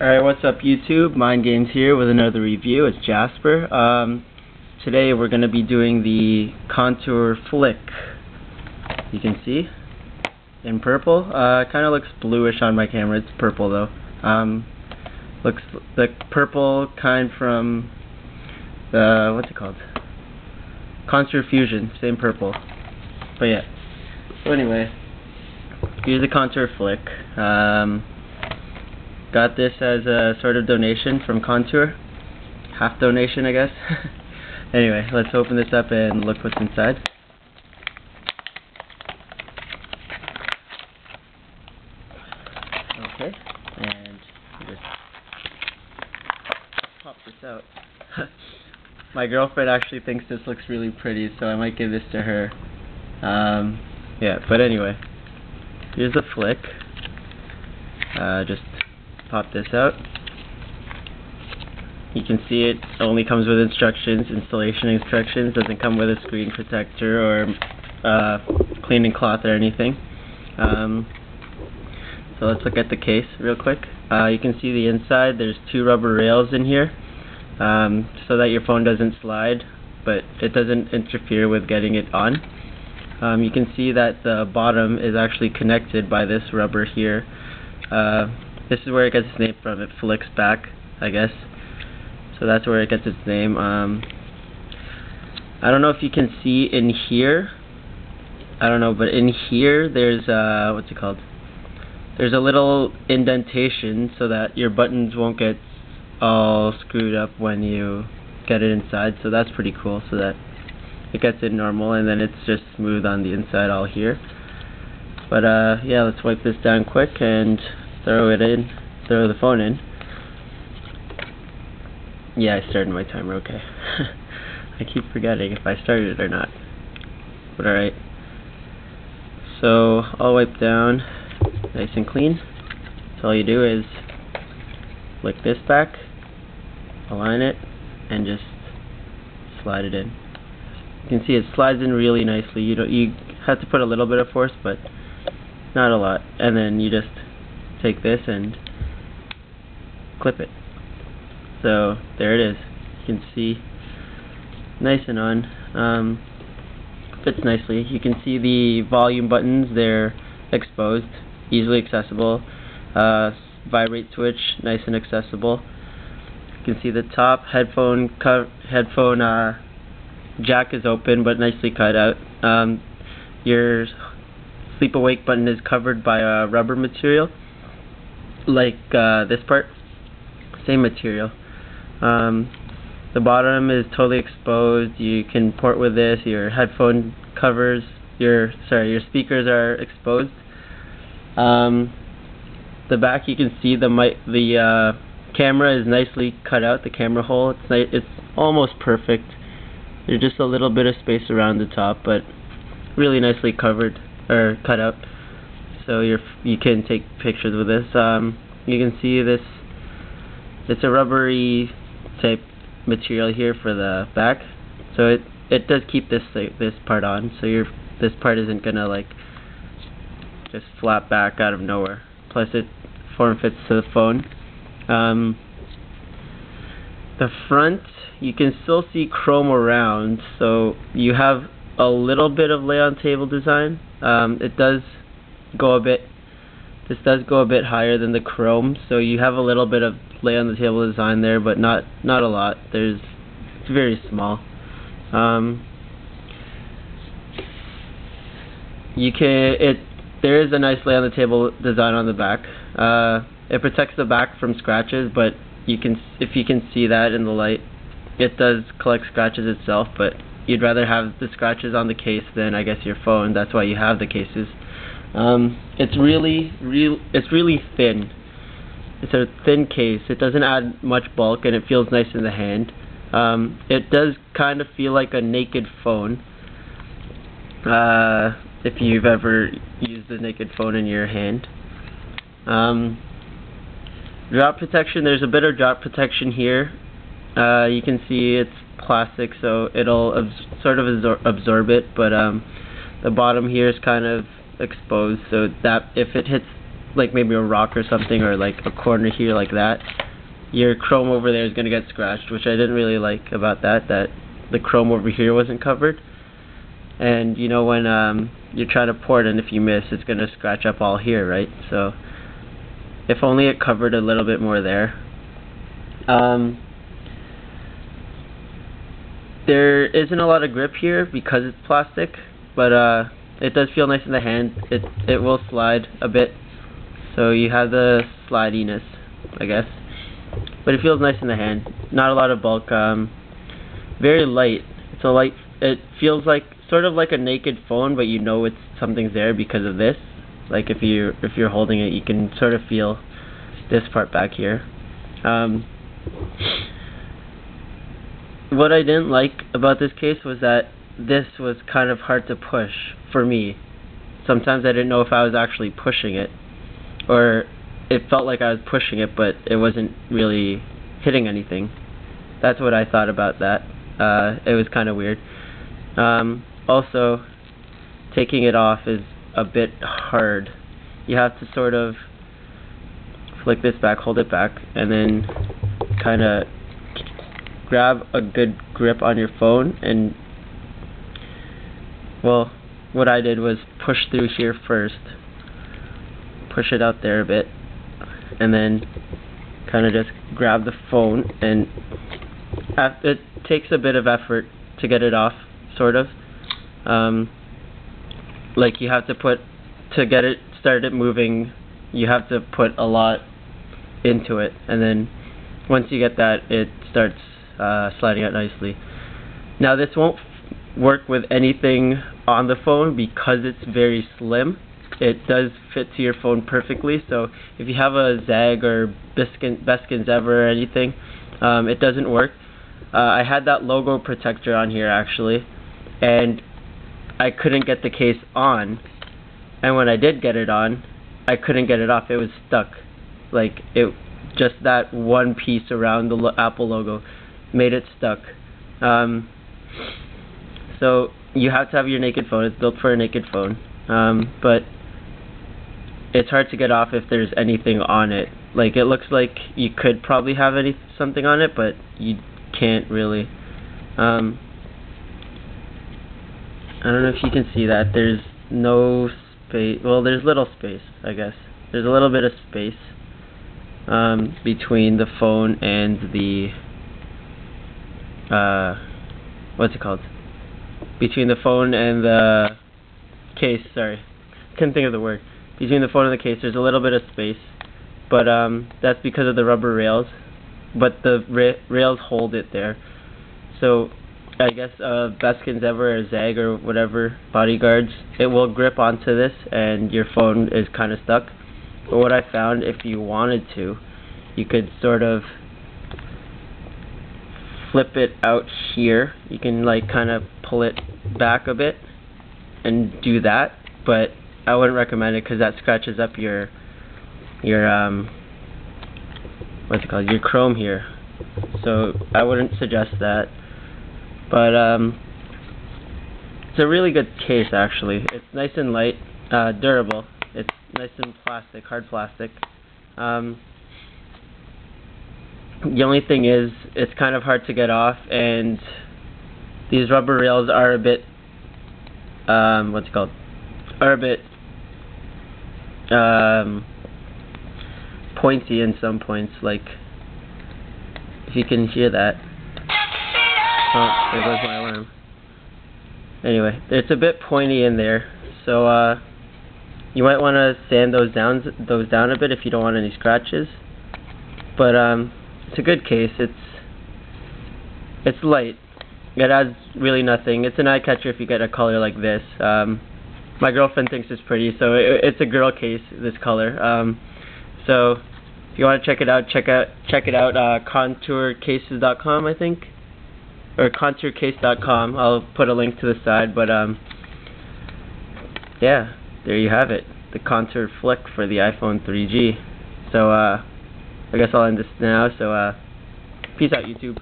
Alright, what's up YouTube? Mind Games here with another review. It's Jasper. Today we're going to be doing the Contour Flick. You can see in purple. Kind of looks bluish on my camera. It's purple though. Looks like purple kind from the, what's it called? Contour Fusion. Same purple. But yeah. So anyway, here's the Contour Flick. Got this as a sort of donation from Contour. Half donation, I guess. Anyway, let's open this up and look what's inside. Okay, and just pop this out. My girlfriend actually thinks this looks really pretty, so I might give this to her. Yeah, but anyway, here's the Flick. Just pop this out. You can see it only comes with instructions, installation instructions, doesn't come with a screen protector or cleaning cloth or anything. So let's look at the case real quick. You can see the inside, there's two rubber rails in here so that your phone doesn't slide, but it doesn't interfere with getting it on. You can see that the bottom is actually connected by this rubber here. This is where it gets its name from. It flicks back, I guess. So that's where it gets its name. I don't know if you can see in here. I don't know, but in here there's what's it called? There's a little indentation so that your buttons won't get all screwed up when you get it inside. So that's pretty cool. So that it gets in normal, and then it's just smooth on the inside all here. But yeah, let's wipe this down quick and throw the phone in. Yeah, I started my timer, okay. I keep forgetting if I started it or not. But alright. So, all wiped down, nice and clean. So all you do is flick this back, align it, and just slide it in. You can see it slides in really nicely. You have to put a little bit of force, but not a lot. And then you just take this and clip it. So there it is. You can see nice and on. Fits nicely. You can see the volume buttons, they're exposed, easily accessible. Vibrate switch, nice and accessible. You can see the top headphone jack is open but nicely cut out. Your sleep awake button is covered by a rubber material, like this part, same material. The bottom is totally exposed. You can port with this. Your headphone covers, your speakers are exposed. The back, you can see the camera is nicely cut out. The camera hole, it's almost perfect. There's just a little bit of space around the top, but really nicely covered or cut out. So you can take pictures with this. You can see this. It's a rubbery type material here for the back, so it does keep this part on. So this part isn't gonna like just flap back out of nowhere. Plus, it form fits to the phone. The front, you can still see chrome around, so you have a little bit of lay on table design. It does go a bit. This does go a bit higher than the chrome, so you have a little bit of lay on the table design there, but not a lot. It's very small. There is a nice lay on the table design on the back. It protects the back from scratches, but if you can see that in the light, it does collect scratches itself. But you'd rather have the scratches on the case than, I guess, your phone. That's why you have the cases. It's really thin. It's a thin case. It doesn't add much bulk, and it feels nice in the hand. It does kind of feel like a naked phone. If you've ever used a naked phone in your hand. Drop protection. There's a bit of drop protection here. You can see it's plastic, so it'll sort of absorb it. But the bottom here is kind of exposed, so that if it hits like maybe a rock or something, or like a corner here like that, your chrome over there is going to get scratched, which I didn't really like about that the chrome over here wasn't covered. And you know, when you're trying to port and if you miss, it's going to scratch up all here, right? So if only it covered a little bit more there. There isn't a lot of grip here because it's plastic, but it does feel nice in the hand. It will slide a bit, so you have the slidiness, I guess. But it feels nice in the hand. Not a lot of bulk. Very light. It's a light. It feels like sort of like a naked phone, but you know something's there because of this. Like if you're holding it, you can sort of feel this part back here. What I didn't like about this case was that this was kind of hard to push for me. Sometimes I didn't know if I was actually pushing it, or it felt like I was pushing it, but it wasn't really hitting anything. That's what I thought about that. It was kind of weird. Also, taking it off is a bit hard. You have to sort of flick this back, hold it back, and then kind of grab a good grip on your phone. And well, what I did was push through here first, push it out there a bit, and then kind of just grab the phone. And it takes a bit of effort to get it off, sort of. Like you have to get it started moving, you have to put a lot into it, and then once you get that, it starts sliding out nicely. Now this won't work with anything on the phone because it's very slim. It does fit to your phone perfectly, so if you have a Zag or Beskins Ever or anything, it doesn't work. I had that logo protector on here actually, and I couldn't get the case on, and when I did get it on, I couldn't get it off. It was stuck. Like, it just that one piece around the Apple logo made it stuck. So you have to have your naked phone. It's built for a naked phone, but it's hard to get off if there's anything on it. Like, it looks like you could probably have something on it, but you can't really. I don't know if you can see that. There's no space. Well, there's little space, I guess. There's a little bit of space between the phone and the what's it called? Between the phone and the case. Sorry, couldn't think of the word. Between the phone and the case, there's a little bit of space, but that's because of the rubber rails. But the rails hold it there. So I guess Beskins Ever or Zag or whatever bodyguards, it will grip onto this and your phone is kind of stuck. But what I found, if you wanted to, you could sort of flip it out here. You can like kind of pull it back a bit and do that, but I wouldn't recommend it because that scratches up your what's it called, your chrome here. So I wouldn't suggest that. But it's a really good case actually. It's nice and light, durable. It's nice and plastic, hard plastic. The only thing is, it's kind of hard to get off, and these rubber rails are a bit, what's it called? Are a bit pointy in some points. Like, if you can hear that. Oh, there goes my alarm. Anyway, it's a bit pointy in there, so you might want to sand those down a bit if you don't want any scratches. But it's a good case. It's light. It adds really nothing. It's an eye catcher if you get a color like this. My girlfriend thinks it's pretty, so it's a girl case, this color. So if you want to check it out, check it out. Contourcases.com, I think. Or contourcase.com. I'll put a link to the side, but yeah, there you have it, the Contour Flick for the iPhone 3G. So I guess I'll end this now. So peace out, YouTube.